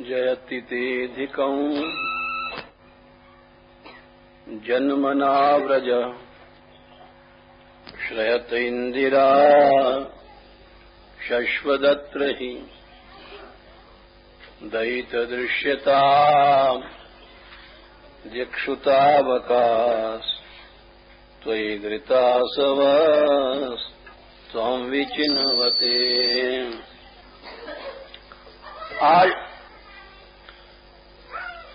जयति तेऽधिकं जन्मना व्रज श्रयत इंदिरा शश्वदत्र हि दयितदृश्यता दिक्षुतावकाश त्वयि घृतासवस्त्वं विचिन्वते। आज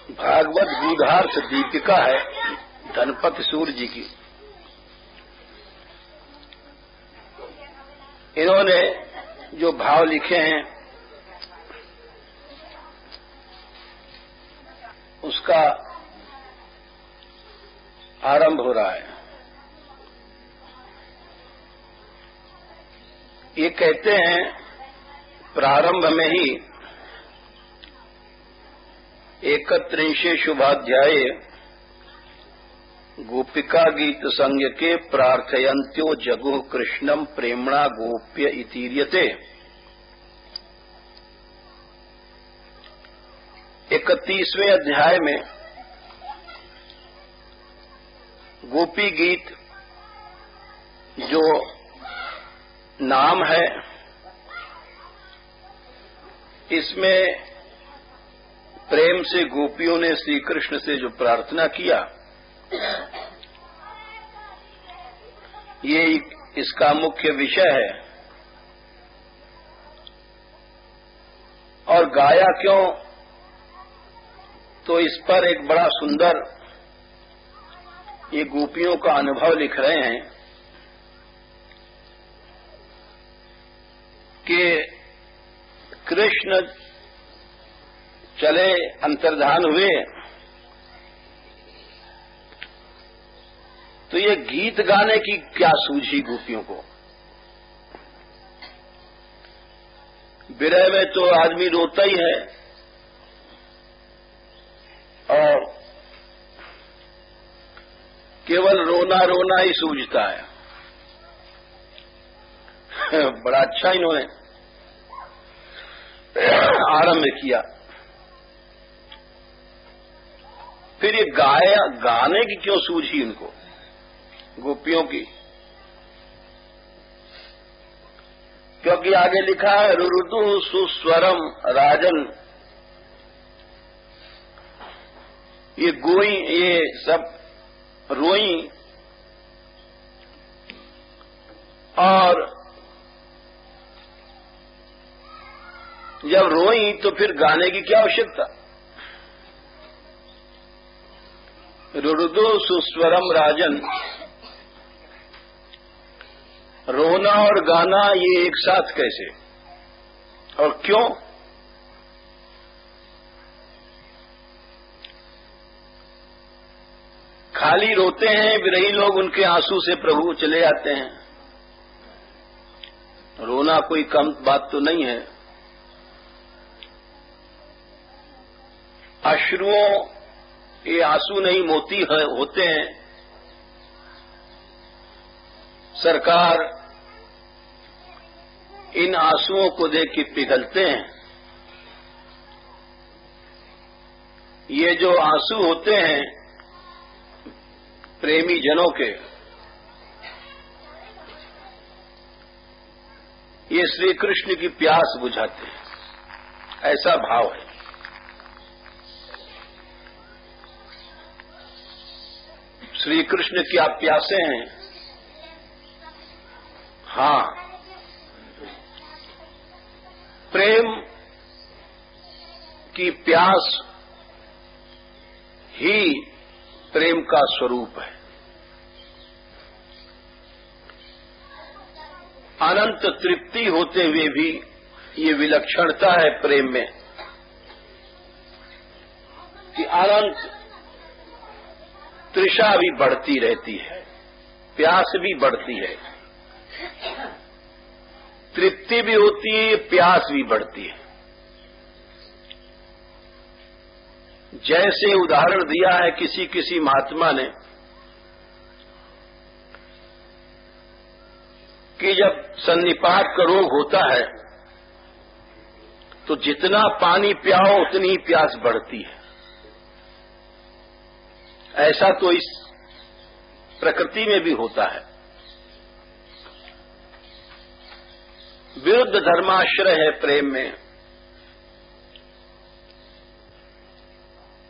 भागवत गूढ़ार्थ दीपिका है धनपति सूर्य जी की। इन्होंने जो भाव लिखे हैं उसका आरंभ हो रहा है। ये कहते हैं प्रारंभ में ही 31 शुभाध्याय गोपिका गीत संग के प्रार्थयन्त्यो जगुः कृष्णम प्रेमणा गोप्य इतीर्यते। 31वें अध्याय में गोपी गीत जो नाम है, इसमें प्रेम से गोपियों ने श्री कृष्ण से जो प्रार्थना किया, ये इसका मुख्य विषय है। और गाया क्यों, तो इस पर एक बड़ा सुंदर ये गोपियों का अनुभव लिख रहे हैं कि कृष्ण चले अंतर्धान हुए तो ये गीत गाने की क्या सूझी गोपियों को। विरह में तो आदमी रोता ही है और केवल रोना रोना ही सूझता है। बड़ा अच्छा इन्होंने आरंभ किया। फिर ये गाने की क्यों सूझी इनको गोपियों की, क्योंकि आगे लिखा है रुरुदु सुस्वरम राजन। ये गोई, ये सब रोई और जब रोई तो फिर गाने की क्या आवश्यकता। रुरुदु सुस्वरम राजन, रोना और गाना ये एक साथ कैसे और क्यों। खाली रोते हैं विरही लोग, उनके आंसू से प्रभु चले जाते हैं। रोना कोई कम बात तो नहीं है। अश्रुओं ये आंसू नहीं मोती होते हैं। सरकार इन आंसुओं को देख के पिघलते हैं। ये जो आंसू होते हैं प्रेमी जनों के, ये श्री कृष्ण की प्यास बुझाते हैं, ऐसा भाव है। श्री कृष्ण क्या प्यासे हैं। हाँ, प्रेम की प्यास ही प्रेम का स्वरूप है। अनंत तृप्ति होते हुए भी ये विलक्षणता है प्रेम में कि अनंत तृषा भी बढ़ती रहती है, प्यास भी बढ़ती है, तृप्ति भी होती है, प्यास भी बढ़ती है। जैसे उदाहरण दिया है किसी महात्मा ने कि जब सन्निपात का रोग होता है तो जितना पानी पियाओ उतनी ही प्यास बढ़ती है। ऐसा तो इस प्रकृति में भी होता है। विरुद्ध धर्माश्रय है प्रेम में,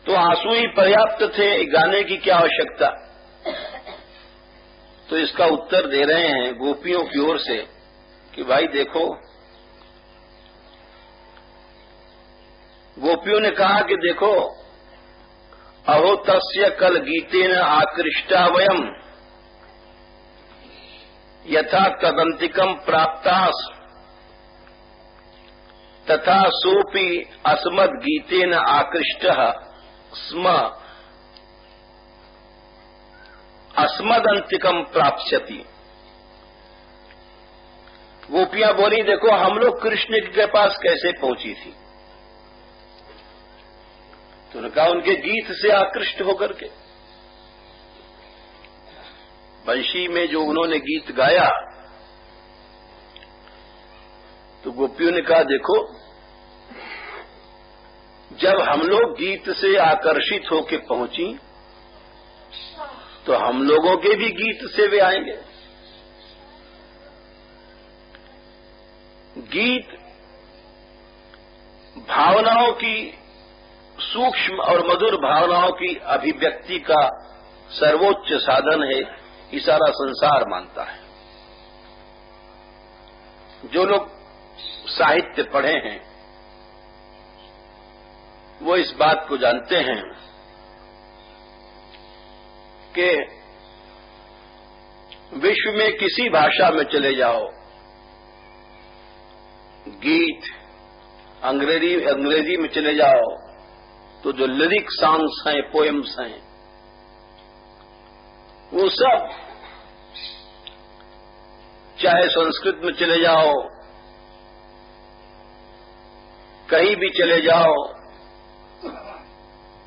तो आंसू ही पर्याप्त थे, गाने की क्या आवश्यकता। तो इसका उत्तर दे रहे हैं गोपियों की ओर से कि भाई देखो, गोपियों ने कहा कि देखो, अहो तस्य कल गीतेन आकृष्टा वयम यथा तदंतिकम प्राप्तास तथा सोपि अस्मद् गीतेन आकृष्टः स्म अस्मदंतिकम प्राप्स्यति। गोपियां बोली, देखो हम लोग कृष्ण के पास कैसे पहुंची थी। तो उन्होंने कहा उनके गीत से आकृष्ट होकर के। बंशी में जो उन्होंने गीत गाया, तो गोपियों ने कहा देखो, जब हम लोग गीत से आकर्षित होकर पहुंची तो हम लोगों के भी गीत से वे आएंगे। गीत भावनाओं की, सूक्ष्म और मधुर भावनाओं की अभिव्यक्ति का सर्वोच्च साधन है, ये सारा संसार मानता है। जो लोग साहित्य पढ़े हैं वो इस बात को जानते हैं कि विश्व में किसी भाषा में चले जाओ, गीत अंग्रेजी में चले जाओ, तो जो लिरिक सॉन्ग्स हैं, पोएम्स हैं, वो सब, चाहे संस्कृत में चले जाओ, कहीं भी चले जाओ,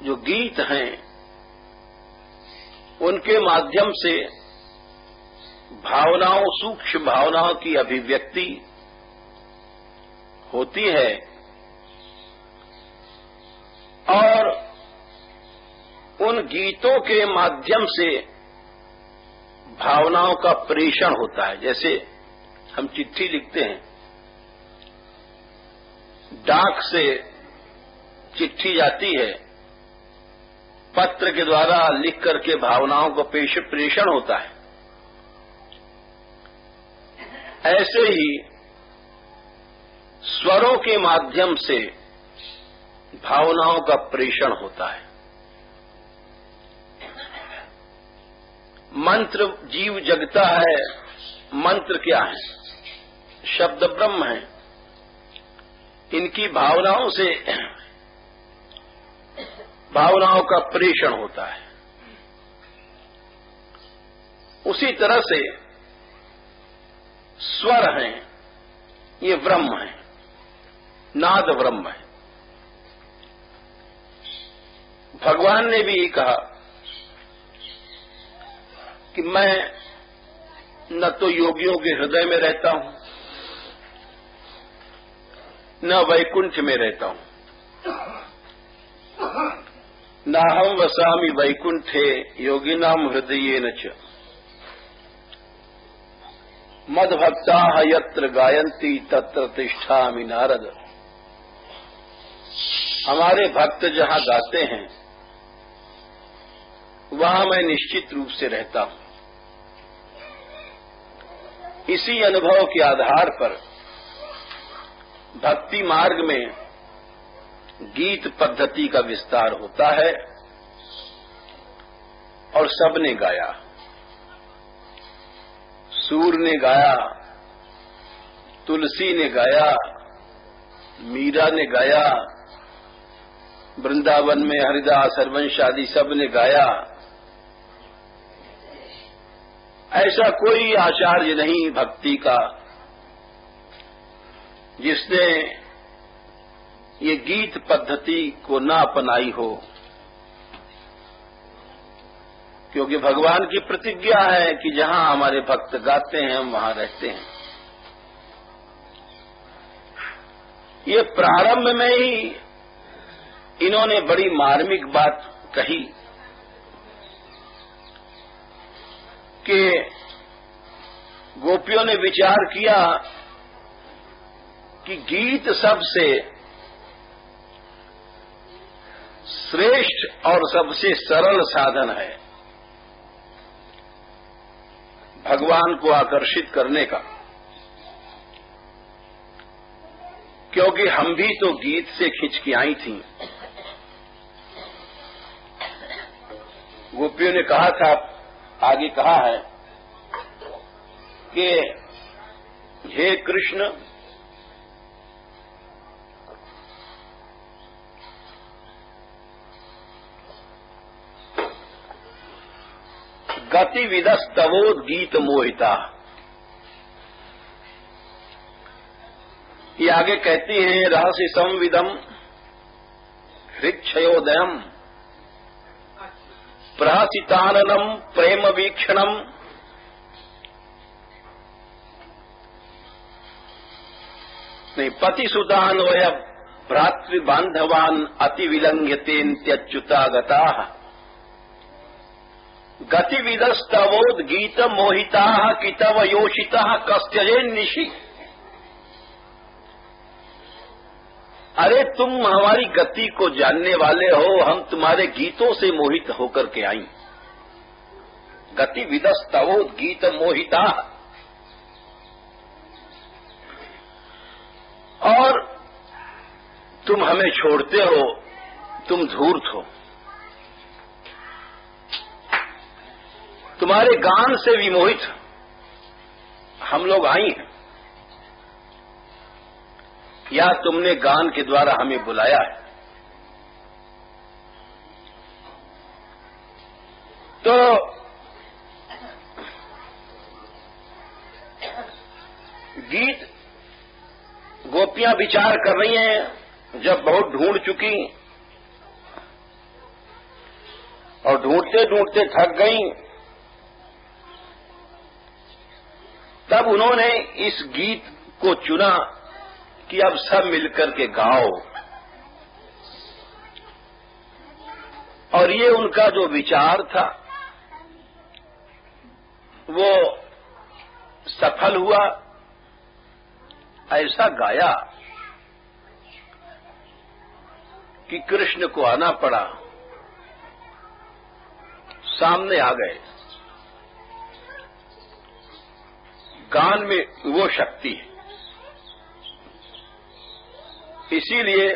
जो गीत हैं उनके माध्यम से भावनाओं, सूक्ष्म भावनाओं की अभिव्यक्ति होती है और उन गीतों के माध्यम से भावनाओं का प्रेषण होता है। जैसे हम चिट्ठी लिखते हैं, डाक से चिट्ठी जाती है, पत्र के द्वारा लिख करके भावनाओं का प्रेषण होता है। ऐसे ही स्वरों के माध्यम से भावनाओं का प्रेषण होता है। मंत्र जीव जगता है, मंत्र क्या है? शब्द ब्रह्म है। इनकी भावनाओं से भावनाओं का प्रेषण होता है। उसी तरह से स्वर हैं, ये ब्रह्म है, नाद ब्रह्म है। भगवान ने भी कहा कि मैं न तो योगियों के हृदय में रहता हूं, न वैकुंठ में रहता हूं। नाहं वसामि वैकुंठे योगिनां हृदयेन च मद्भक्ताः यत्र गायन्ति तत्र तिष्ठामि नारद। हमारे भक्त जहां गाते हैं वहां मैं निश्चित रूप से रहता हूं। इसी अनुभव के आधार पर भक्ति मार्ग में गीत पद्धति का विस्तार होता है और सबने गाया। सूर ने गाया, तुलसी ने गाया, मीरा ने गाया, वृंदावन में हरिदास, हरवंश आदि सब ने गाया। ऐसा कोई आचार्य नहीं भक्ति का जिसने ये गीत पद्धति को न अपनाई हो, क्योंकि भगवान की प्रतिज्ञा है कि जहां हमारे भक्त गाते हैं हम वहां रहते हैं। ये प्रारंभ में ही इन्होंने बड़ी मार्मिक बात कही कि गोपियों ने विचार किया कि गीत सबसे श्रेष्ठ और सबसे सरल साधन है भगवान को आकर्षित करने का, क्योंकि हम भी तो गीत से खिंच के आई थी। गोपियों ने कहा था, आगे कहा है कि हे कृष्ण, गति विदस्तवोद गीत मोहिता। ये आगे कहती हैं, रहस्य संविदम हृक्षयोदयम प्रहसिताननम प्रेम वीक्षणम नहीं पतिसुतान्वय भ्रातृबांधवान अति विलंघ्यतेन्त्यच्युता गता गतिविदस्तवोद गीत मोहिता कितव योषिता कस्त्यजेन्निशि। अरे तुम हमारी गति को जानने वाले हो, हम तुम्हारे गीतों से मोहित होकर के आई। गतिविदस्तवोद गीत मोहिता, और तुम हमें छोड़ते हो, तुम धूर्त हो, तुम्हारे गान से विमोहित हम लोग आई हैं, या तुमने गान के द्वारा हमें बुलाया है। तो गीत गोपियां विचार कर रही हैं, जब बहुत ढूंढ चुकी और ढूंढते ढूंढते थक गईं, तब उन्होंने इस गीत को चुना कि अब सब मिलकर के गाओ। और ये उनका जो विचार था वो सफल हुआ। ऐसा गाया कि कृष्ण को आना पड़ा, सामने आ गए। गान में वो शक्ति है, इसीलिए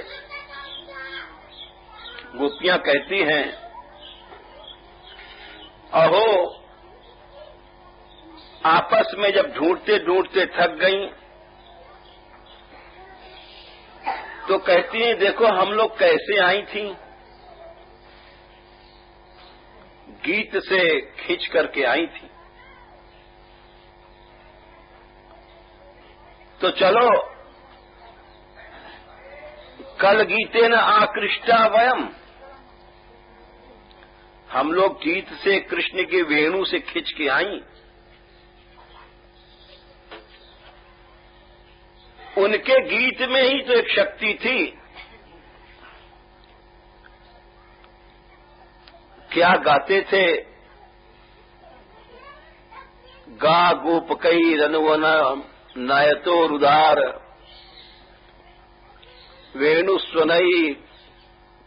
गोपियां कहती हैं, अहो आपस में जब ढूंढते ढूंढते थक गईं, तो कहती हैं देखो हम लोग कैसे आई थी, गीत से खींच करके आई थी। तो चलो कल गीते न आकृष्टा वयम, हम लोग गीत से कृष्ण के वेणु से खिंच के आई। उनके गीत में ही तो एक शक्ति थी। क्या गाते थे, गा गोपकई रनुवन नयतो रुदार वेणुस्वनई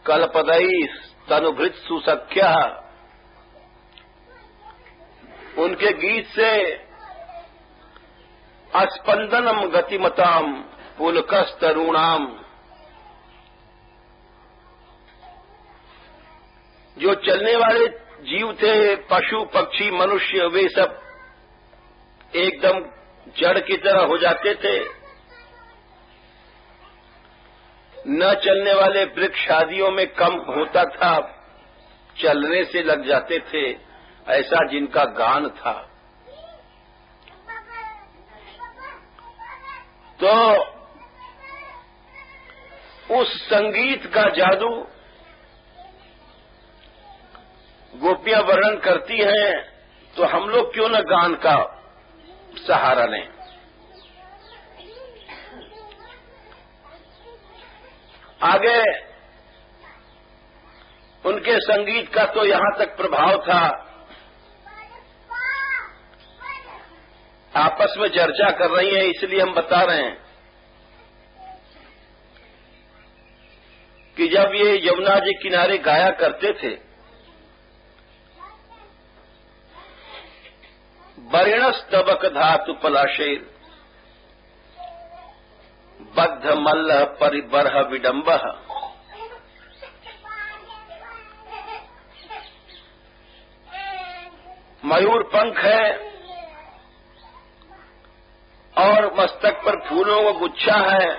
कल्पदई तनुभृत सुसख्या। उनके गीत से अस्पंदनम गतिमताम पुलकस तरुणाम, जो चलने वाले जीव थे, पशु पक्षी मनुष्य, वे सब एकदम जड़ की तरह हो जाते थे। न चलने वाले वृक्ष आदियों में कम होता था, चलने से लग जाते थे, ऐसा जिनका गान था। तो उस संगीत का जादू गोपियां वर्णन करती हैं, तो हम लोग क्यों न गान का सहारा लें। आगे उनके संगीत का तो यहां तक प्रभाव था, आपस में चर्चा कर रही हैं इसलिए हम बता रहे हैं कि जब ये यमुना जी किनारे गाया करते थे, बरिणस तबक धातु पलाशेर बद्ध मल्ल परिबरह विडंबह, मयूर पंख है और मस्तक पर फूलों का गुच्छा है,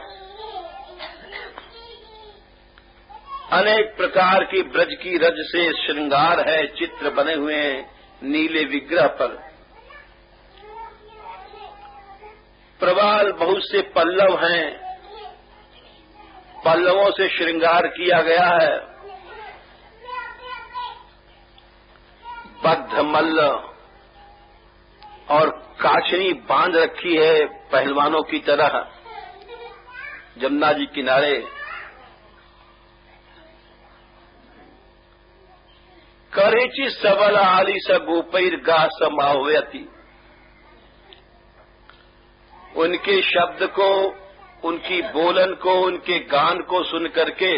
अनेक प्रकार की ब्रज की रज से श्रृंगार है, चित्र बने हुए हैं नीले विग्रह पर, प्रवाल बहुत से पल्लव हैं, पल्लवों से श्रृंगार किया गया है, बद्ध मल्ल और काछनी बांध रखी है पहलवानों की तरह जमुना जी किनारे। करेची सबल आली स गोपैर गा समावयति, उनके शब्द को, उनकी बोलन को, उनके गान को सुन करके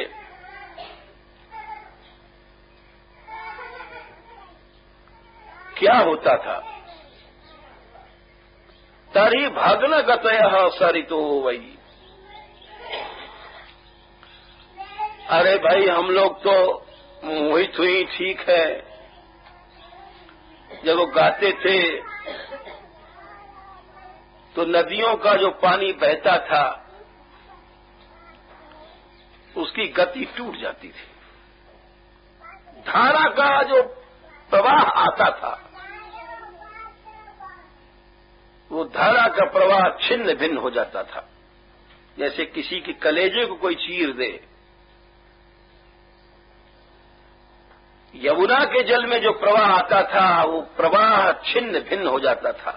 क्या होता था, तरी भग्न गतयः सरितो वै। अरे भाई हम लोग तो मोहित हुई, ठीक है, जब वो गाते थे तो नदियों का जो पानी बहता था उसकी गति टूट जाती थी, धारा का जो प्रवाह आता था वो धारा का प्रवाह छिन्न भिन्न हो जाता था, जैसे किसी के कलेजे को कोई चीर दे। यमुना के जल में जो प्रवाह आता था वो प्रवाह छिन्न भिन्न हो जाता था,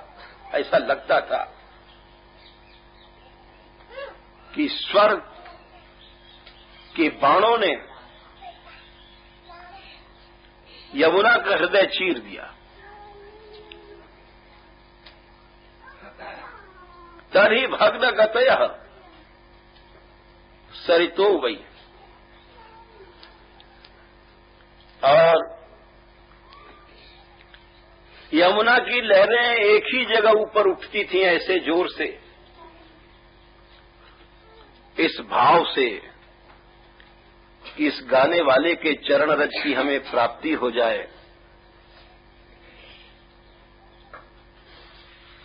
ऐसा लगता था कि स्वर्ग के बाणों ने यमुना का हृदय चीर दिया। तर्हि भग्न गतयः सरितो वै। और यमुना की लहरें एक ही जगह ऊपर उठती थीं ऐसे जोर से, इस भाव से कि इस गाने वाले के चरण रज की हमें प्राप्ति हो जाए।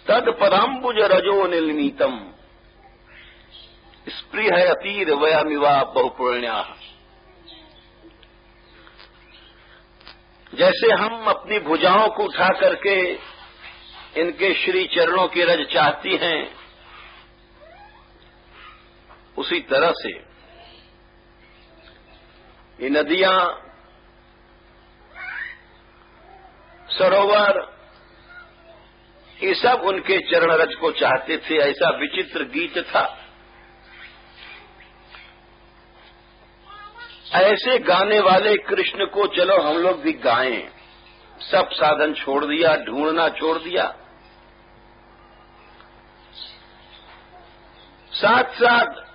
तद पदाम्बुज रजो निर्नीतम स्प्रिय अतीर वयामिवा बहुपुण्या। जैसे हम अपनी भुजाओं को उठा करके इनके श्री चरणों की रज चाहती हैं, उसी तरह से ये नदियां, सरोवर, ये सब उनके चरण रज को चाहते थे। ऐसा विचित्र गीत था। ऐसे गाने वाले कृष्ण को चलो हम लोग भी गाएं। सब साधन छोड़ दिया, ढूंढना छोड़ दिया, साथ साथ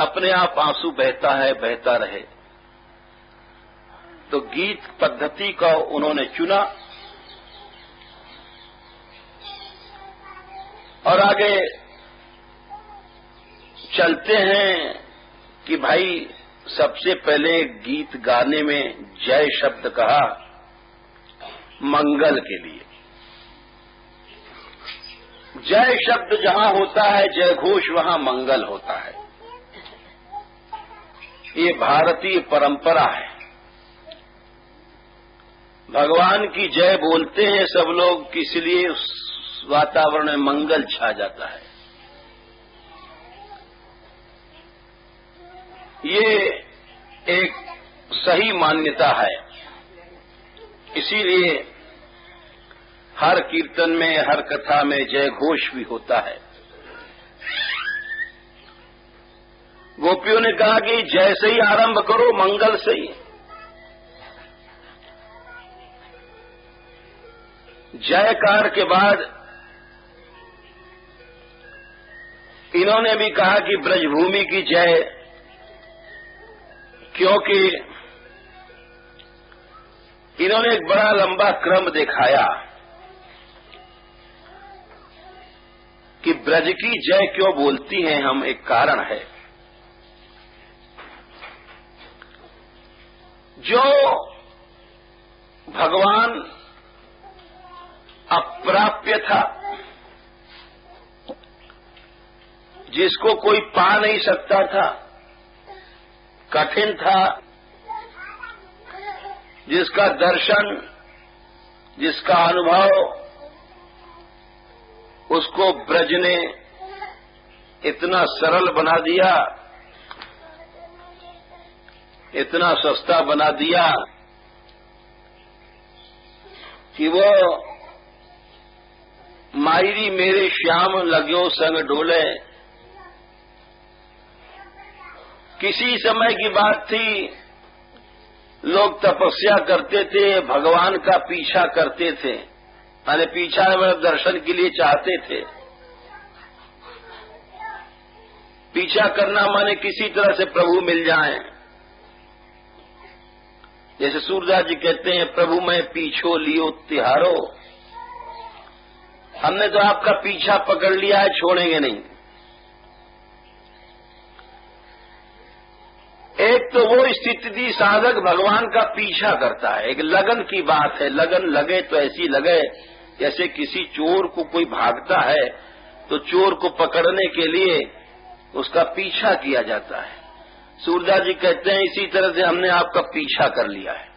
अपने आप आंसू बहता है, बहता रहे। तो गीत पद्धति का उन्होंने चुना और आगे चलते हैं कि भाई सबसे पहले गीत गाने में जय शब्द कहा मंगल के लिए। जय शब्द जहां होता है, जय घोष वहां मंगल होता है। ये भारतीय परंपरा है। भगवान की जय बोलते हैं सब लोग, इसलिए उस वातावरण में मंगल छा जाता है। ये एक सही मान्यता है। इसीलिए हर कीर्तन में, हर कथा में जय घोष भी होता है। गोपियों ने कहा कि जैसे ही आरंभ करो मंगल से ही। जयकार के बाद इन्होंने भी कहा कि ब्रजभूमि की जय, क्योंकि इन्होंने एक बड़ा लंबा क्रम दिखाया कि ब्रज की जय क्यों बोलती हैं हम, एक कारण है। जो भगवान अप्राप्य था, जिसको कोई पा नहीं सकता था, कठिन था, जिसका दर्शन, जिसका अनुभव उसको ब्रज ने इतना सरल बना दिया, इतना सस्ता बना दिया कि वो मायरी मेरे श्याम लग्यो संग डोले। किसी समय की बात थी, लोग तपस्या करते थे, भगवान का पीछा करते थे, माने पीछा मतलब दर्शन के लिए चाहते थे। पीछा करना माने किसी तरह से प्रभु मिल जाएं। जैसे सूरदास जी कहते हैं, प्रभु मैं पीछो लियो तिहारो, हमने तो आपका पीछा पकड़ लिया है, छोड़ेंगे नहीं। एक तो वो स्थिति थी, साधक भगवान का पीछा करता है, एक लगन की बात है। लगन लगे तो ऐसी लगे जैसे किसी चोर को कोई भागता है तो चोर को पकड़ने के लिए उसका पीछा किया जाता है। सूरदास जी कहते हैं, इसी तरह से हमने आपका पीछा कर लिया है।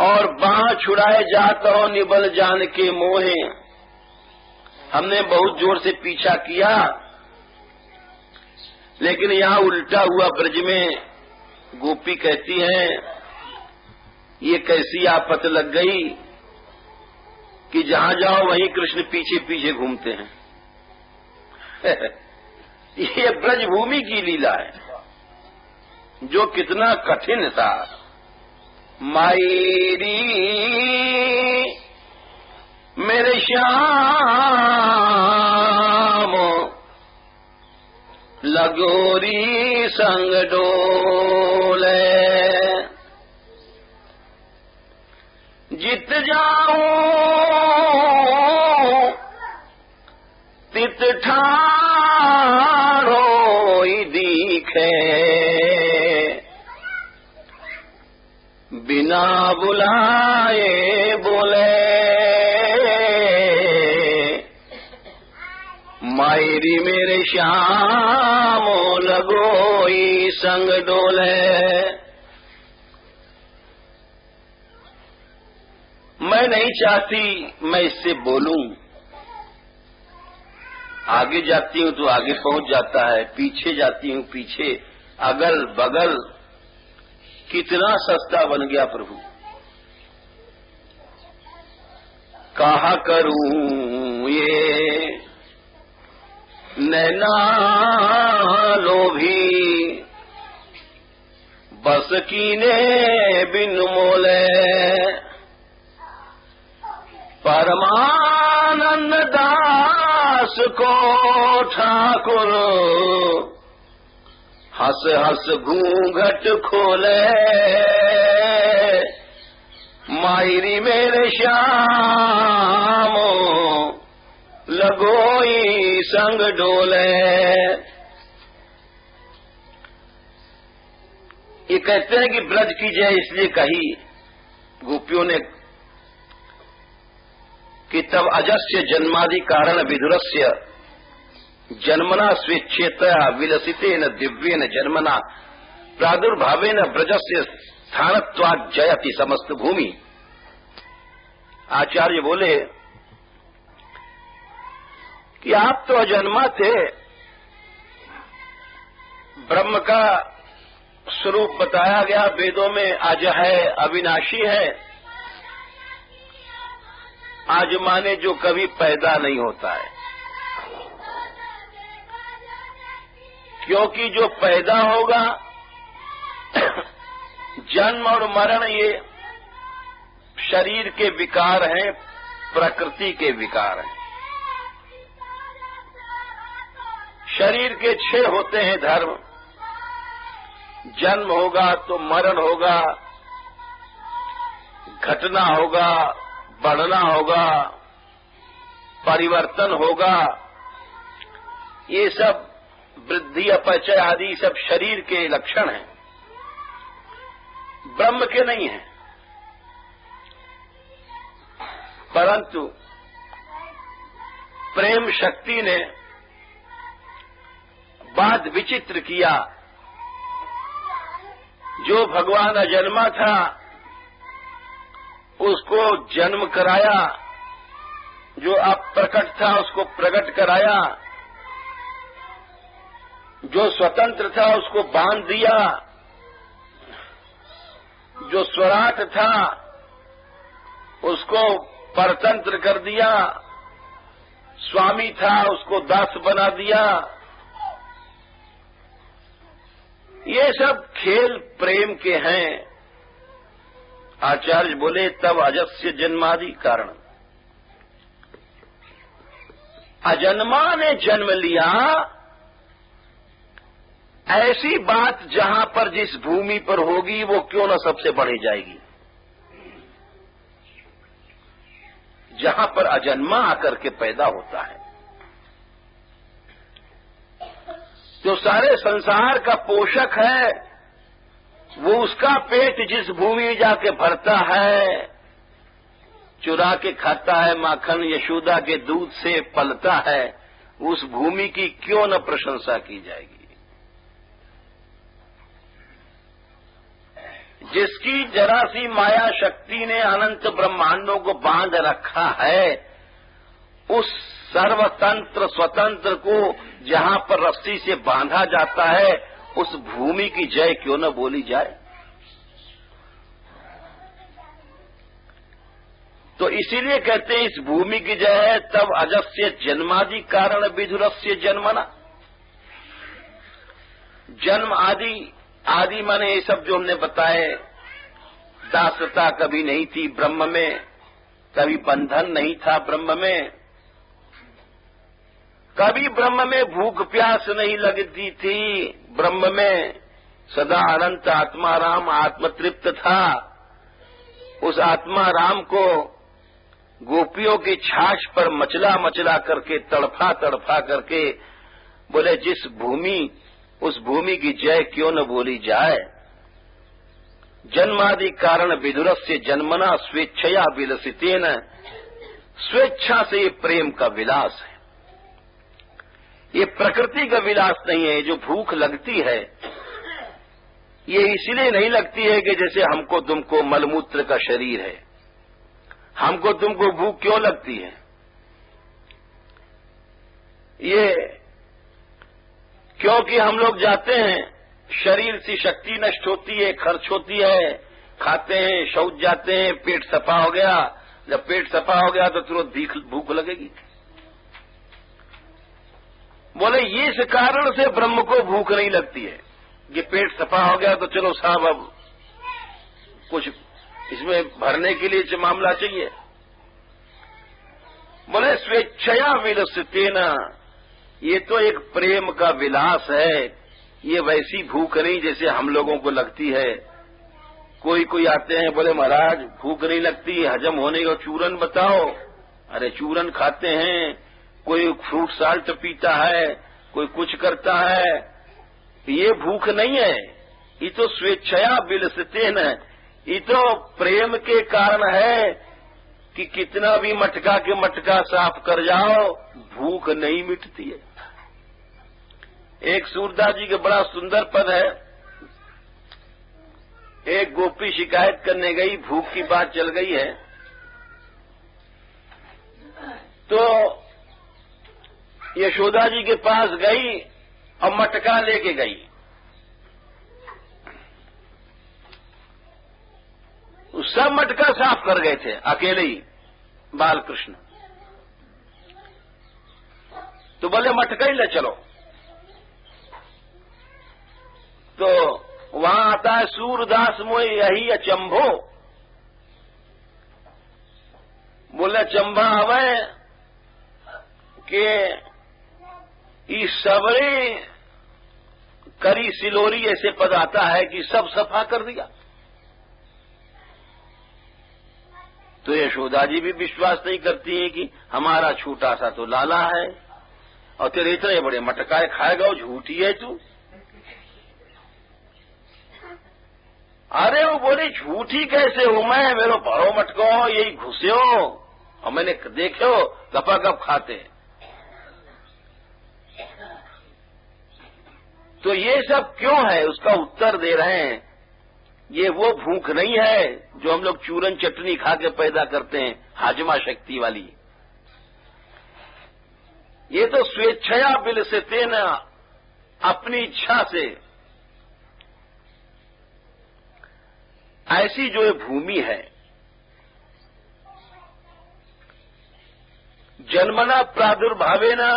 और बाह छुड़ाए जात हो निबल जान के मोहे, हमने बहुत जोर से पीछा किया, लेकिन यहां उल्टा हुआ। ब्रज में गोपी कहती हैं, ये कैसी आफत लग गई कि जहां जाओ वहीं कृष्ण पीछे पीछे घूमते हैं। ये ब्रजभूमि की लीला है, जो कितना कठिन था। मायरी मेरे श्याम लगोरी संग डोले, जित जाऊं तित ठाड़ो दिखे, बिना बुलाए बोले। मायरी मेरे श्याम लगोई संग डोले। मैं नहीं चाहती मैं इससे बोलूं, आगे जाती हूं तो आगे पहुंच जाता है, पीछे जाती हूं पीछे, अगल बगल कितना सस्ता बन गया प्रभु। कहा करूं ये नैना लोभी, बस कीने बिन मोले। परमानंद दास को ठाकुर हंस हंस घूंघट खोले। मायरी मेरे श्याम लगोई संग डोले। ये कहते हैं कि ब्रज की जय इसलिए कही गोपियों ने कि तब अजस्य जन्मादि कारण विधुरस्य जन्मना स्वेच्छेतया विलसितेन दिव्येन जन्मना प्रादुर्भावेन ब्रजस्य स्थानत्वात् जयति समस्त भूमि। आचार्य बोले कि आप तो अजन्मा थे, ब्रह्म का स्वरूप बताया गया वेदों में, अज है, अविनाशी है। आज माने जो कभी पैदा नहीं होता है, क्योंकि जो पैदा होगा, जन्म और मरण ये शरीर के विकार हैं, प्रकृति के विकार हैं। शरीर के 6 होते हैं धर्म। जन्म होगा तो मरण होगा, घटना होगा, बढ़ना होगा, परिवर्तन होगा। ये सब वृद्धि अपचय आदि सब शरीर के लक्षण हैं, ब्रह्म के नहीं हैं। परंतु प्रेम शक्ति ने बात विचित्र किया। जो भगवान अजन्मा था उसको जन्म कराया, जो अप्रकट था उसको प्रकट कराया, जो स्वतंत्र था उसको बांध दिया, जो स्वराट था उसको परतंत्र कर दिया, स्वामी था उसको दास बना दिया। ये सब खेल प्रेम के हैं। आचार्य बोले तब अजस्य जन्मादि कारण। अजन्मा ने जन्म लिया, ऐसी बात जहां पर जिस भूमि पर होगी वो क्यों न सबसे बढ़ी जाएगी। जहां पर अजन्मा आकर के पैदा होता है, जो सारे संसार का पोषक है, वो उसका पेट जिस भूमि में जाके भरता है, चुरा के खाता है माखन, यशोदा के दूध से पलता है, उस भूमि की क्यों न प्रशंसा की जाएगी। जिसकी जरा सी माया शक्ति ने अनंत ब्रह्मांडों को बांध रखा है, उस सर्वतंत्र स्वतंत्र को जहां पर रस्सी से बांधा जाता है, उस भूमि की जय क्यों न बोली जाए। तो इसीलिए कहते हैं इस भूमि की जय है। तब अजस्य जन्मादि कारण विधुरस्य जन्मना। जन्म आदि आदि माने ये सब जो हमने बताए, दासता कभी नहीं थी ब्रह्म में, कभी बंधन नहीं था ब्रह्म में, कभी ब्रह्म में भूख प्यास नहीं लगती थी, ब्रह्म में सदा अनंत आत्मा राम आत्मतृप्त था। उस आत्मा राम को गोपियों की छाछ पर मचला मचला करके, तड़फा तड़फा करके बोले जिस भूमि, उस भूमि की जय क्यों न बोली जाए। जन्मादि कारण विदुरस्य जन्मना स्वेच्छया विलसितेन। स्वेच्छा से ये प्रेम का विलास है, ये प्रकृति का विलास नहीं है। जो भूख लगती है ये इसलिए नहीं लगती है कि जैसे हमको तुमको मलमूत्र का शरीर है, हमको तुमको भूख क्यों लगती है। ये क्योंकि हम लोग जाते हैं, शरीर से शक्ति नष्ट होती है, खर्च होती है, खाते हैं, शौच जाते हैं, पेट सफा हो गया। जब पेट सफा हो गया तो तुरंत भूख लगेगी। बोले इस कारण से ब्रह्म को भूख नहीं लगती है कि पेट सफा हो गया तो चलो साहब अब कुछ इसमें भरने के लिए मामला चाहिए। बोले स्वेच्छया विलसितेन, ये तो एक प्रेम का विलास है, ये वैसी भूख नहीं जैसे हम लोगों को लगती है। कोई कोई आते हैं, बोले महाराज भूख नहीं लगती, हजम होने का चूरन बताओ। अरे चूरन खाते हैं, कोई फ्रूट साल्ट पीता है, कोई कुछ करता है, ये भूख नहीं है, ये तो स्वेच्छया विलसितेन है। ये तो प्रेम के कारण है कि कितना भी मटका के मटका साफ कर जाओ, भूख नहीं मिटती है। एक सूरदास जी के बड़ा सुंदर पद है। एक गोपी शिकायत करने गई, भूख की बात चल गई है, तो यशोदा जी के पास गई और मटका लेके गई। सब मटका साफ कर गए थे अकेले ही बाल कृष्ण। तो बोले मटका ही ले चलो। तो वहां आता है सूरदास मोय यही अचंभो। बोले चंबा हवे के ई सबरे करी सिलोरी ऐसे पद आता है कि सब सफा कर दिया। तो यशोदा जी भी विश्वास नहीं करती है कि हमारा छोटा सा तो लाला है और तेरे इतने बड़े मटकाए खाएगा, वो झूठी है तू। अरे वो बोली झूठी कैसे हूं मैं, मेरे भरो मटको यही घुसे हो और मैंने देखो गपागप खाते। तो ये सब क्यों है, उसका उत्तर दे रहे हैं। ये वो भूख नहीं है जो हम लोग चूरन चटनी खा के पैदा करते हैं, हाजमा शक्ति वाली। ये तो स्वेच्छया बिल से तेना, अपनी इच्छा से ऐसी जो भूमि है, जन्मना प्रादुर्भावेना,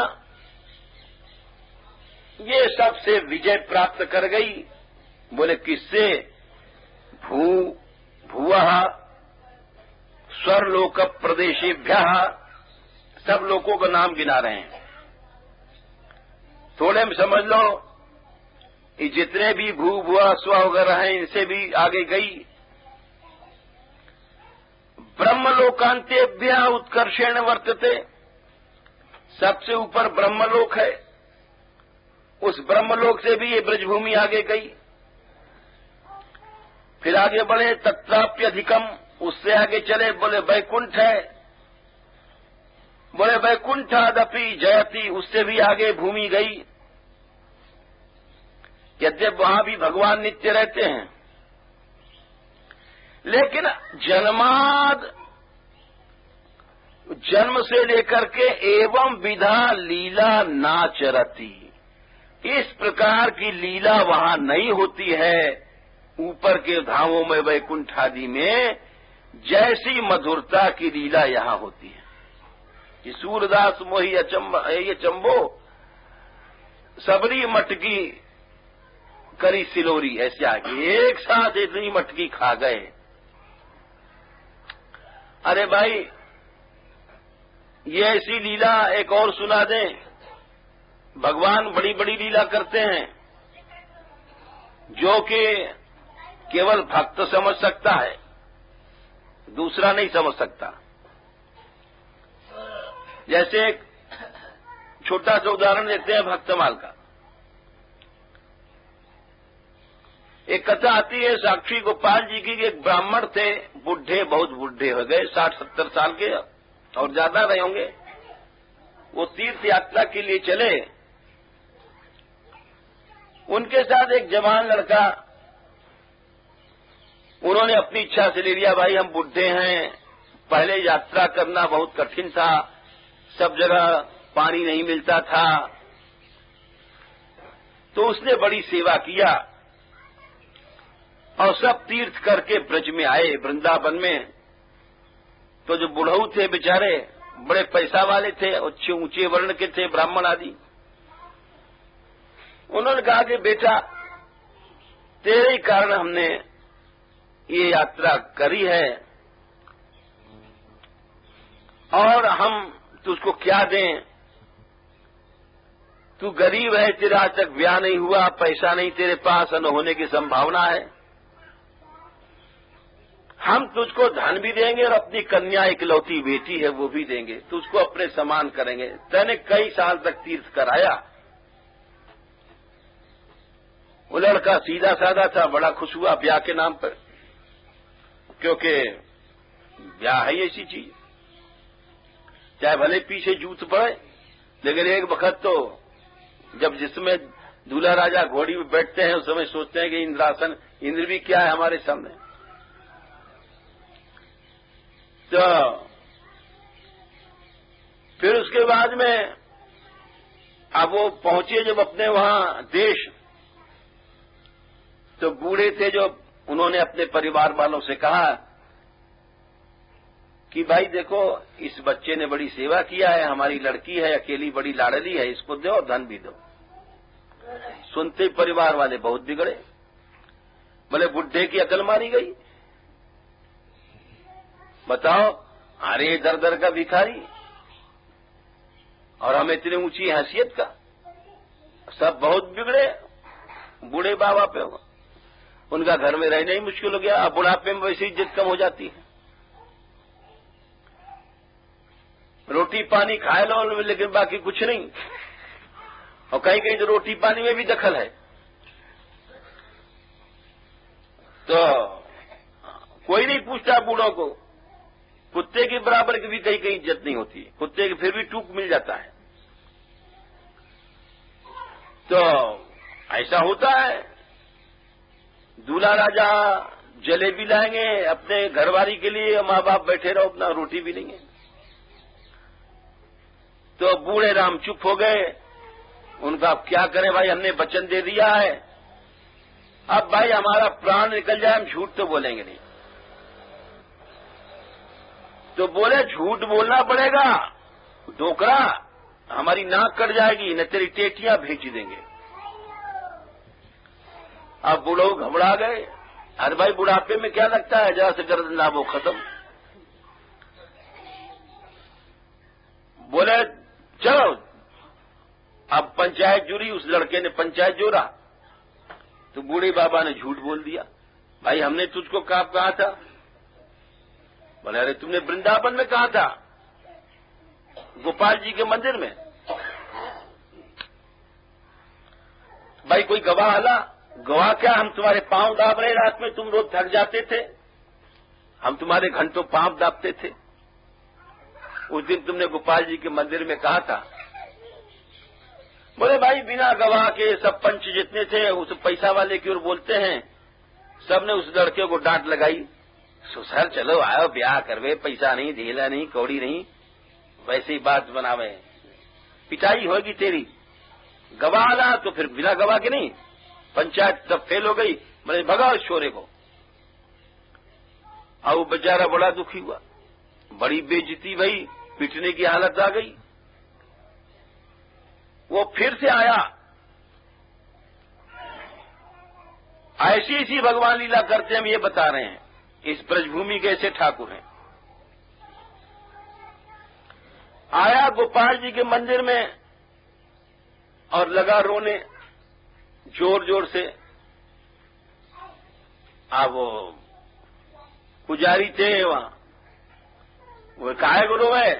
ये सबसे विजय प्राप्त कर गई। बोले किससे? भुवः स्वर्लोक प्रदेशेभ्यः, सब लोगों का नाम गिना रहे हैं। थोड़े में समझ लो, ये जितने भी भू भुआ स्व वगैरह हैं इनसे भी आगे गई। ब्रह्मलोकांतेभ्य उत्कर्षेण वर्तते, सबसे ऊपर ब्रह्मलोक है, उस ब्रह्मलोक से भी ये ब्रजभूमि आगे गई। फिर आगे बढ़े तत्राप्यधिकम, उससे आगे चले, बोले वैकुंठ है, बोले वैकुंठादपि जयति, उससे भी आगे भूमि गई। यद्यप वहां भी भगवान नित्य रहते हैं, लेकिन जन्माद, जन्म से लेकर के एवं विधा लीला नाचरती, इस प्रकार की लीला वहां नहीं होती है। ऊपर के धामों में वैकुंठ आदि में जैसी मधुरता की लीला यहां होती है। कि सूरदास मोही ये चंबो, सबरी मटकी करी सिलोरी, ऐसे आगे एक साथ इतनी मटकी खा गए। अरे भाई, ये ऐसी लीला एक और सुना दें। भगवान बड़ी बड़ी लीला करते हैं जो कि केवल भक्त समझ सकता है, दूसरा नहीं समझ सकता। जैसे एक छोटा सा उदाहरण देते हैं भक्तमाल का। एक कथा आती है साक्षी गोपाल जी की। एक ब्राह्मण थे, बुढ़े, बहुत बुढ़े हो गए, 60-70 साल के और ज्यादा रहे होंगे। वो तीर्थ यात्रा के लिए चले। उनके साथ एक जवान लड़का, उन्होंने अपनी इच्छा से ले लिया, भाई हम बुढ़े हैं, पहले यात्रा करना बहुत कठिन था, सब जगह पानी नहीं मिलता था, तो उसने बड़ी सेवा किया और सब तीर्थ करके ब्रज में आए, वृंदावन में। तो जो बुढ़ऊ थे बेचारे, बड़े पैसा वाले थे, अच्छे ऊंचे वर्ण के थे, ब्राह्मण आदि। उन्होंने कहा कि बेटा, तेरे ही कारण हमने ये यात्रा करी है और हम तुझको क्या दें? तू गरीब है, तेरा आज तक ब्याह नहीं हुआ, पैसा नहीं तेरे पास, न होने की संभावना है। हम तुझको धन भी देंगे और अपनी कन्या इकलौती बेटी है वो भी देंगे, तुझको अपने समान करेंगे। तैने कई साल तक तीर्थ कराया। वो लड़का सीधा साधा था, बड़ा खुश हुआ ब्याह के नाम पर, क्योंकि ब्याह है ऐसी चीज, चाहे भले पीछे जूत पड़े, लेकिन एक वक्त तो जब जिसमें दूल्हा राजा घोड़ी में बैठते हैं उस समय सोचते हैं कि इंद्रासन, इंद्र भी क्या है हमारे सामने। तो फिर उसके बाद में अब वो पहुंचे जब अपने वहां देश, तो बूढ़े थे जो, उन्होंने अपने परिवार वालों से कहा कि भाई देखो, इस बच्चे ने बड़ी सेवा किया है, हमारी लड़की है, अकेली बड़ी लाडली है, इसको दो और धन भी दो। सुनते परिवार वाले बहुत बिगड़े, बोले बुड्ढे की अकल मारी गई। बताओ, अरे दर दर का भिखारी और हम इतनी ऊंची हैसियत का, सब बहुत बिगड़े। बूढ़े बाबा पे उनका घर में रहना ही मुश्किल हो गया। अब बुढ़ापे में वैसे इज्जत कम हो जाती है। रोटी पानी खाए लो लेकिन बाकी कुछ नहीं। और कहीं कहीं तो रोटी पानी में भी दखल है। तो कोई नहीं पूछता बूढ़ों को। कुत्ते के बराबर की भी कहीं कहीं इज्जत नहीं होती। कुत्ते की फिर भी टूक मिल जाता है। तो ऐसा होता है। दूल्हा राजा जलेबी लाएंगे अपने घरवाली के लिए, माँ बाप बैठे रहो, अपना रोटी भी नहीं है। तो बूढ़े राम चुप हो गए। उनका अब क्या करें भाई, हमने वचन दे दिया है, अब भाई हमारा प्राण निकल जाए, हम झूठ तो बोलेंगे नहीं। तो बोले झूठ बोलना पड़ेगा, डोकरा हमारी नाक कट जाएगी, न तेरी टेटियां भेज देंगे। अब बूढ़ो घबरा गए। अरे भाई बुढ़ापे में क्या लगता है, जरा से गर्दन दाबो खत्म। बोले चलो, अब पंचायत जुड़ी। उस लड़के ने पंचायत जोड़ा तो बूढ़े बाबा ने झूठ बोल दिया। भाई हमने तुझको कहा था। बोले अरे तुमने वृंदावन में कहा था, गोपाल जी के मंदिर में। भाई कोई गवाह आला? गवाह क्या, हम तुम्हारे पांव दाब रहे रात में, तुम रोज थक जाते थे, हम तुम्हारे घंटों पांव दाबते थे। उस दिन तुमने गोपाल जी के मंदिर में कहा था। बोले भाई बिना गवाह के सब पंच जितने थे उस पैसा वाले की ओर बोलते हैं। सबने उस लड़के को डांट लगाई। सर चलो आओ, ब्याह करवे, पैसा नहीं, ढीला नहीं, कौड़ी नहीं, वैसे ही बात बनावे, पिटाई होगी तेरी। गवाह ला तो फिर बिना गवाह के नहीं। पंचायत सब फेल हो गई। बोले भगाओ छोरे को। अब वो बेचारा बड़ा दुखी हुआ, बड़ी बेइज्जती भई, पिटने की हालत आ गई। वो फिर से आया। ऐसी ऐसी भगवान लीला करते हम ये बता रहे हैं। इस ब्रजभूमि के ऐसे ठाकुर हैं। आया गोपाल जी के मंदिर में और लगा रोने जोर जोर से। अब वो पुजारी थे वहां, वो काहे को रोए?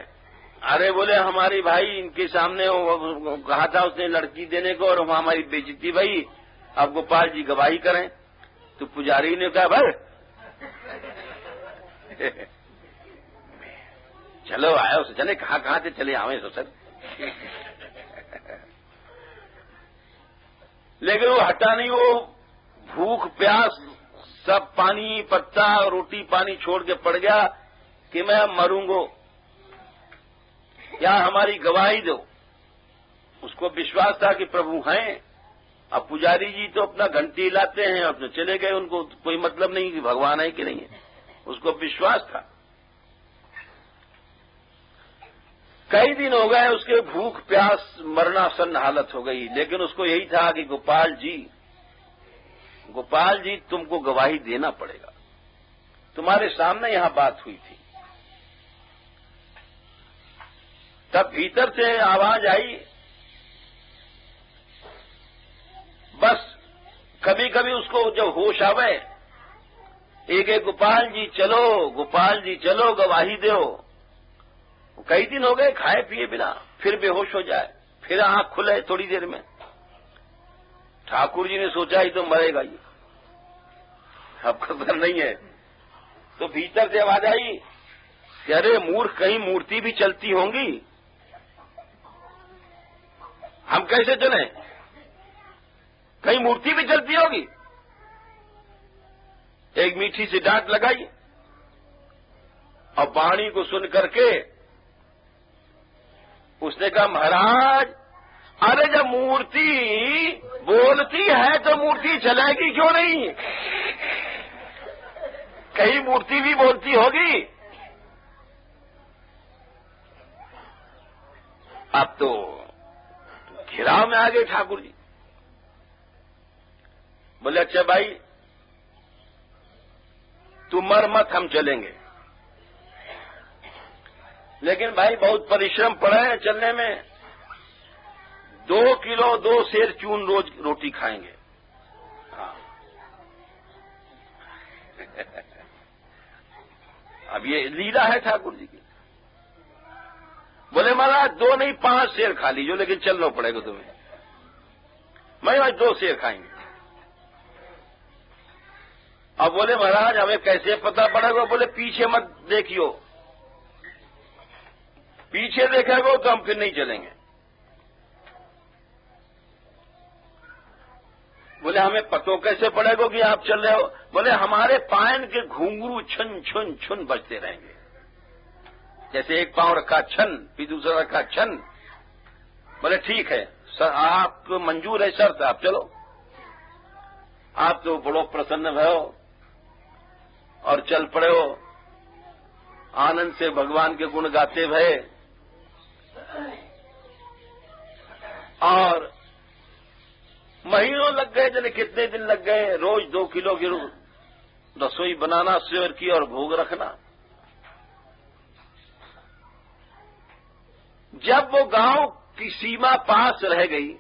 अरे बोले हमारी भाई इनके सामने कहा था उसने लड़की देने को और हमारी बेइज्जती भाई, अब गोपाल जी गवाही करें। तो पुजारी ने कहा भाई चलो आयो से चले, कहाँ से चले आवे सो सर। लेकिन वो हटा नहीं। वो भूख प्यास सब पानी पत्ता रोटी पानी छोड़ के पड़ गया कि मैं अब मरूंगो, या हमारी गवाही दो। उसको विश्वास था कि प्रभु हैं। अब पुजारी जी तो अपना घंटी हिलाते हैं, अपने चले गए, उनको कोई मतलब नहीं कि भगवान है कि नहीं है, उसको विश्वास था। कई दिन हो गए, उसके भूख प्यास मरनासन हालत हो गई, लेकिन उसको यही था कि गोपाल जी तुमको गवाही देना पड़ेगा। तुम्हारे सामने यहां बात हुई थी। तब भीतर से आवाज आई। बस कभी कभी उसको जब होश आवे, एक गोपाल जी चलो गवाही दो। कई दिन हो गए खाए पिए बिना, फिर बेहोश हो जाए, फिर आंख खुले थोड़ी देर में। ठाकुर जी ने सोचा ही तो मरेगा ये, अब खबर नहीं है। तो भीतर से आवाज आई कि अरे मूर्ख, कहीं मूर्ति भी चलती होंगी, हम कैसे चले? कहीं मूर्ति भी चलती होगी। एक मीठी सी डांट लगाई और वाणी को सुन करके उसने कहा महाराज, अरे जब मूर्ति बोलती है तो मूर्ति चलेगी क्यों नहीं? कहीं मूर्ति भी बोलती होगी। अब तो घिराव में आ गए ठाकुर जी। बोले अच्छा भाई तू मर मत, हम चलेंगे। लेकिन भाई बहुत परिश्रम पड़ा है चलने में। 2 किलो 2 सेर चून रोज रोटी खाएंगे। हाँ। अब ये लीला है ठाकुर जी की। बोले महाराज 2 नहीं 5 सेर खा लीजिए, लेकिन चलना पड़ेगा तुम्हें। मैं आज 2 सेर खाएंगे। अब बोले महाराज हमें कैसे पता पड़ेगा? बोले पीछे मत देखियो, पीछे देखेगा तो हम फिर नहीं चलेंगे। बोले हमें पतो कैसे पड़ेगा कि आप चल रहे हो? बोले हमारे पायन के घुंघरू छन छुन छुन बजते रहेंगे। जैसे एक पांव रखा छन, फिर दूसरा रखा छन। बोले ठीक है सर, आपको मंजूर है शर्त, आप चलो। आप तो बड़ो प्रसन्न भयो और चल पड़े हो, आनंद से भगवान के गुण गाते भये। और महीनों लग गए, जाने कितने दिन लग गए। रोज 2 किलो की रसोई बनाना, सेवर की और भोग रखना। जब वो गांव की सीमा पास रह गई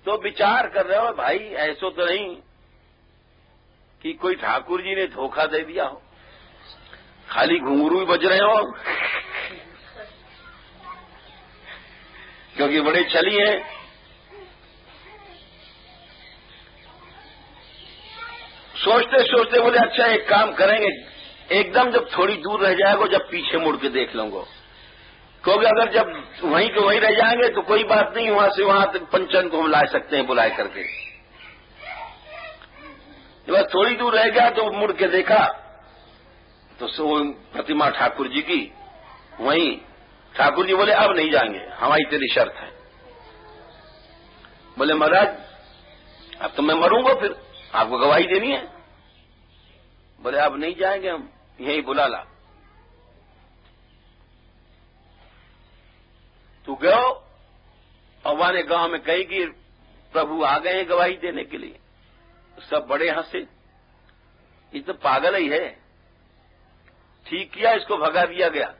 तो विचार कर रहे हो भाई ऐसो तो नहीं कि कोई ठाकुर जी ने धोखा दे दिया हो, खाली घुंघरू ही बज रहे हो। क्योंकि बड़े छली हैं। सोचते सोचते बोले अच्छा एक काम करेंगे, एकदम जब थोड़ी दूर रह जाएगा जब पीछे मुड़ के देख लूंगा। क्योंकि अगर जब वहीं के वहीं रह जाएंगे तो कोई बात नहीं, वहां से वहां तक पंचन को हम ला सकते हैं बुलाए करके। जब थोड़ी दूर रह गया तो मुड़ के देखा तो प्रतिमा ठाकुर जी की वहीं। ठाकुर जी बोले अब नहीं जाएंगे, हमारी तेरी शर्त है। बोले महाराज अब तो मैं मरूंगा, फिर आपको गवाही देनी है। बोले अब नहीं जाएंगे हम, यहीं बुला ला। तू गयो और वाले गांव में कही कि प्रभु आ गए हैं गवाही देने के लिए। सब बड़े हंसे, ये तो पागल ही है। ठीक किया, इसको भगा दिया गया,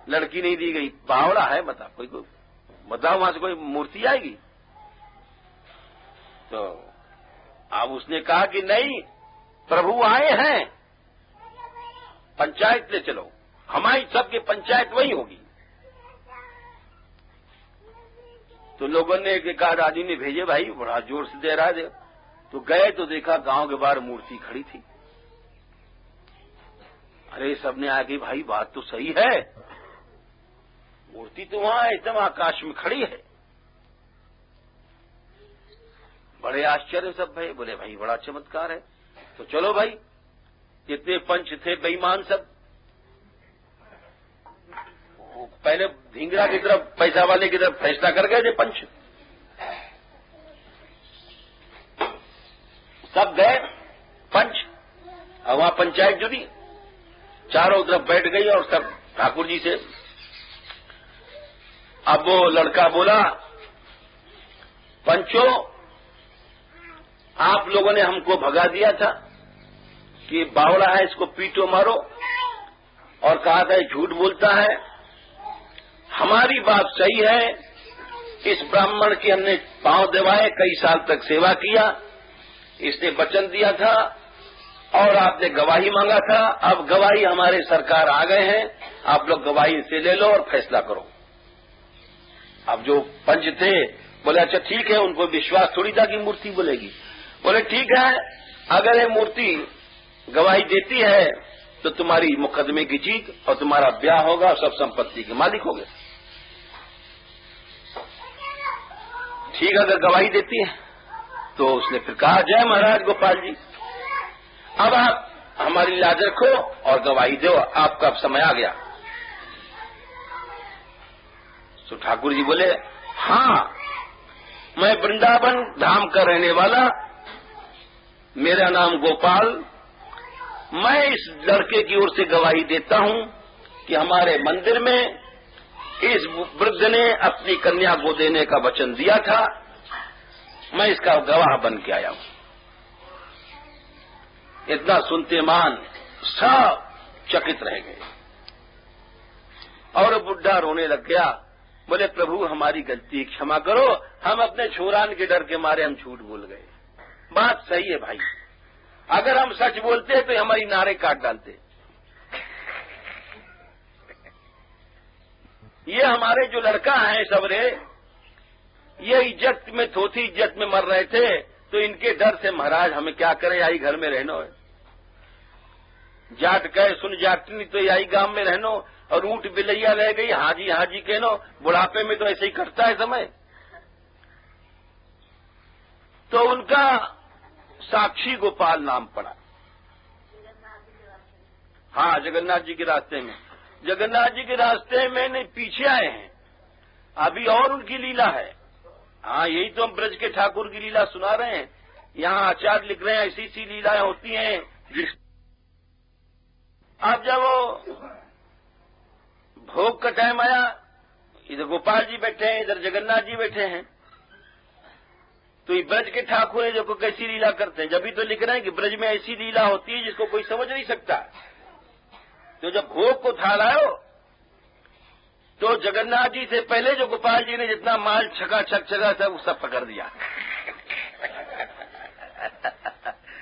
लड़की नहीं दी गई। बावड़ा है, बता कोई को बताओ वहां से कोई मूर्ति आएगी? तो अब उसने कहा कि नहीं, प्रभु आए हैं, पंचायत ले चलो, हमारी सबकी पंचायत वही होगी। तो लोगों ने एक आध आदमी ने भेजे, भाई बड़ा जोर से दे रहा है। तो गए तो देखा गांव के बाहर मूर्ति खड़ी थी। अरे सबने आगे भाई बात तो सही है, मूर्ति तो वहां एकदम आकाश में खड़ी है। बड़े आश्चर्य सब भाई, बोले भाई बड़ा चमत्कार है। तो चलो भाई, जितने पंच थे बेईमान सब, पहले ढींगरा की तरफ पैसा वाले की तरफ फैसला कर गए थे पंच। सब गए पंच, और वहां पंचायत जुड़ी, चारों तरफ बैठ गई और सब ठाकुर जी से। अब वो लड़का बोला, पंचों आप लोगों ने हमको भगा दिया था कि बावड़ा है, इसको पीटो मारो, और कहा था झूठ बोलता है। हमारी बात सही है, इस ब्राह्मण की हमने पांव दबाए, कई साल तक सेवा किया, इसने वचन दिया था और आपने गवाही मांगा था। अब गवाही हमारे सरकार आ गए हैं, आप लोग गवाही से ले लो और फैसला करो। अब जो पंच थे बोले अच्छा ठीक है, उनको विश्वास थोड़ी था कि मूर्ति बोलेगी। बोले ठीक है, अगर ये मूर्ति गवाही देती है तो तुम्हारी मुकदमे की जीत और तुम्हारा ब्याह होगा, सब संपत्ति के मालिक होगे। ठीक है, अगर गवाही देती है तो उसने फिर कहा जय महाराज गोपाल जी, अब आप हमारी लाज रखो और गवाही दो, आपका अब समय आ गया। तो ठाकुर जी बोले हाँ, मैं वृंदावन धाम का रहने वाला, मेरा नाम गोपाल, मैं इस लड़के की ओर से गवाही देता हूं कि हमारे मंदिर में इस वृद्ध ने अपनी कन्या को देने का वचन दिया था, मैं इसका गवाह बन के आया हूं। इतना सुनते मान सब चकित रह गए और बुढ़ा रोने लग गया। बोले प्रभु हमारी गलती क्षमा करो, हम अपने छोरान के डर के मारे हम झूठ बोल गए। बात सही है भाई, अगर हम सच बोलते तो हमारी नारे काट डालते। ये हमारे जो लड़का है सबरे, ये इज्जत में थोथी इज्जत में मर रहे थे, तो इनके डर से महाराज हमें क्या करें, आई घर में रहनो है। जाट कहे सुन जाटनी तो यही गांव में रहनो, और ऊंट बिलैया रह गई हाजी हाजी कहनो, बुढ़ापे में तो ऐसे ही कटता है समय। तो उनका साक्षी गोपाल नाम पड़ा। हाँ, जगन्नाथ जी के रास्ते में, जगन्नाथ जी के रास्ते में नहीं पीछे आए हैं, अभी और उनकी लीला है। हाँ, यही तो हम ब्रज के ठाकुर की लीला सुना रहे हैं। यहाँ आचार्य लिख रहे हैं ऐसी सी लीलाएं होती हैं जिस अब जब वो भोग का टाइम आया, इधर गोपाल जी बैठे हैं, इधर जगन्नाथ जी बैठे हैं, तो ये ब्रज के ठाकुर है जो कैसी लीला करते हैं। जब भी तो लिख रहे हैं कि ब्रज में ऐसी लीला होती है जिसको कोई समझ नहीं सकता। तो जब भोग को थाल आयो, तो जगन्नाथ जी से पहले जो गोपाल जी ने जितना माल छका था वो सब पकड़ दिया।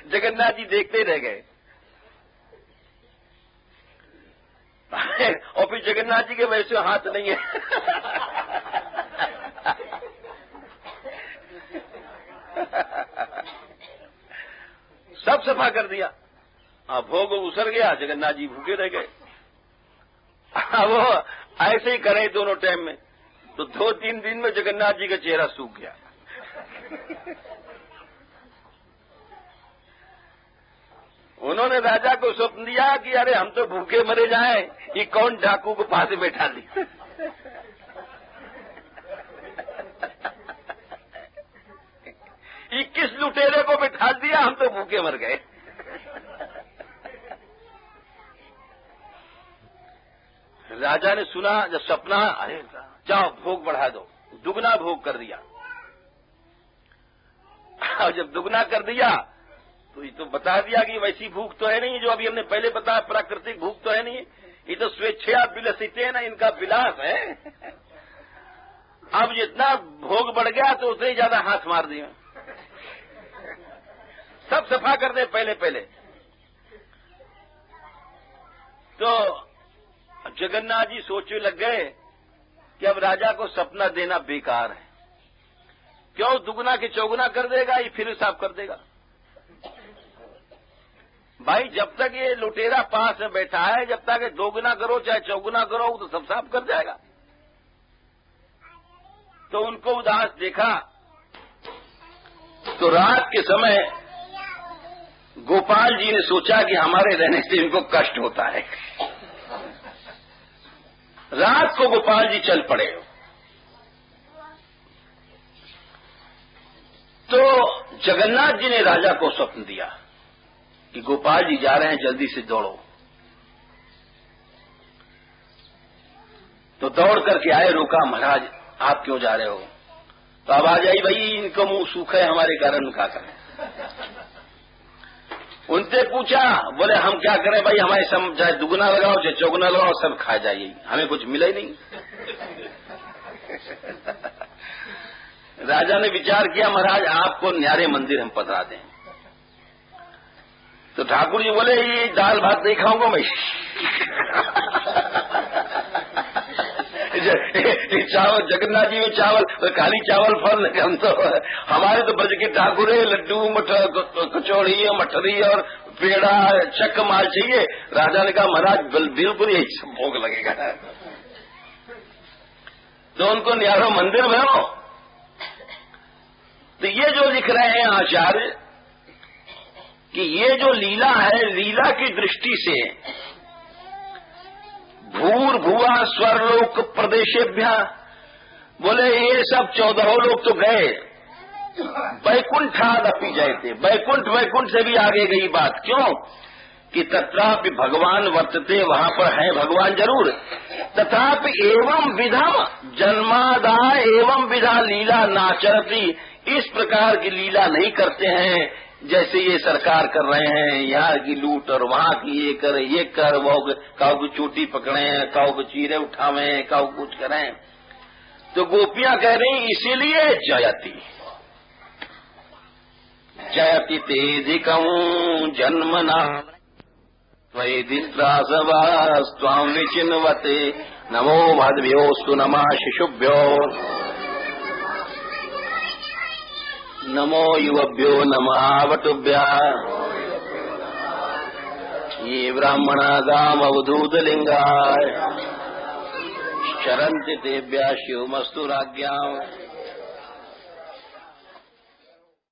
जगन्नाथ जी देखते ही रह गए। और फिर जगन्नाथ जी के वैसे हाथ नहीं है। सब सफा कर दिया। भोग उसर गया, जगन्नाथ जी भूखे रह गए। वो ऐसे ही करे दोनों टाइम में, तो 2-3 दिन में जगन्नाथ जी का चेहरा सूख गया। उन्होंने राजा को स्वप्न दिया कि अरे हम तो भूखे मरे जाएं, ये कौन डाकू को फांसी बैठा दी। ये किस लुटेरे को बिठा दिया, हम तो भूखे मर गए। राजा ने सुना जब सपना, अरे जाओ भोग बढ़ा दो, दुगना भोग कर दिया। और जब दुगना कर दिया तो ये तो बता दिया कि वैसी भूख तो है नहीं जो अभी हमने पहले बताया, प्राकृतिक भूख तो है नहीं, ये तो स्वेच्छा विलसित है ना, इनका विलास है। अब जितना भोग बढ़ गया तो उतने ही ज्यादा हाथ मार दिए, सब सफा कर दे पहले। तो जगन्नाथ जी सोचने लग गए कि अब राजा को सपना देना बेकार है, क्यों दुगना के चौगुना कर देगा, ये फिर हिसाब कर देगा। भाई जब तक ये लुटेरा पास में बैठा है, जब तक ये दोगुना करो चाहे चौगुना करो तो सब साफ कर जाएगा। तो उनको उदास देखा। तो रात के समय गोपाल जी ने सोचा कि हमारे रहने से इनको कष्ट होता है। रात को गोपाल जी चल पड़े। तो जगन्नाथ जी ने राजा को स्वप्न दिया कि गोपाल जी जा रहे हैं, जल्दी से दौड़ो। तो दौड़ करके आए, रोका, महाराज आप क्यों जा रहे हो? तो अब आ जाइए भाई, इनको मुंह सूखा है, हमारे कारण क्या करें। उनसे पूछा, बोले हम क्या करें भाई, हमारे सब चाहे दुगना लगाओ चाहे चौगुना लगाओ, सब खा जाइए, हमें कुछ मिला ही नहीं। राजा ने विचार किया, महाराज आपको न्यारे मंदिर हम पधरा दें। तो ठाकुर जी बोले ये दाल भात नहीं खाऊंगा मैं। चावल, जगन्नाथ जी में चावल, खाली चावल फल, हम तो हमारे तो ब्रज के ठाकुर है, लड्डू कचौड़ी मठरी और पेड़ा चक माल चाहिए। राजा ने कहा महाराज बिल्कुल यही सब भोग लगेगा। तो उनको न्यारो मंदिर में हो। तो ये जो लिख रहे हैं आचार्य कि ये जो लीला है, लीला की दृष्टि से भूर्भुवा स्वर्लोक प्रदेशेभ्य, बोले ये सब 14 लोग तो गए, वैकुंठाद अपी गए थे, वैकुंठ से भी आगे गई बात। क्यों कि तत्रापि भगवान वर्तते, वहां पर है भगवान जरूर। तथापि एवं विधम जन्मादाय एवं विधा लीला नाचरती, इस प्रकार की लीला नहीं करते हैं जैसे ये सरकार कर रहे हैं, यहाँ की लूट और वहाँ की ये कर वो काऊ की चोटी पकड़े, काऊ को चीरे उठावे, काऊ कुछ करें। तो गोपियां कह रही इसीलिए जयति तेधिकं जन्मना त्वयिदित्रासवास्त्वां विचिन्वते नमो भद्भ्योऽस्तु नमः शिशुभ्यो नमो युवभ्यो नमः वटुभ्यः ये ब्राह्मणा गामवधूतलिङ्गाय शरन्ति तेभ्यः शिवमस्तु राज्ञाम्।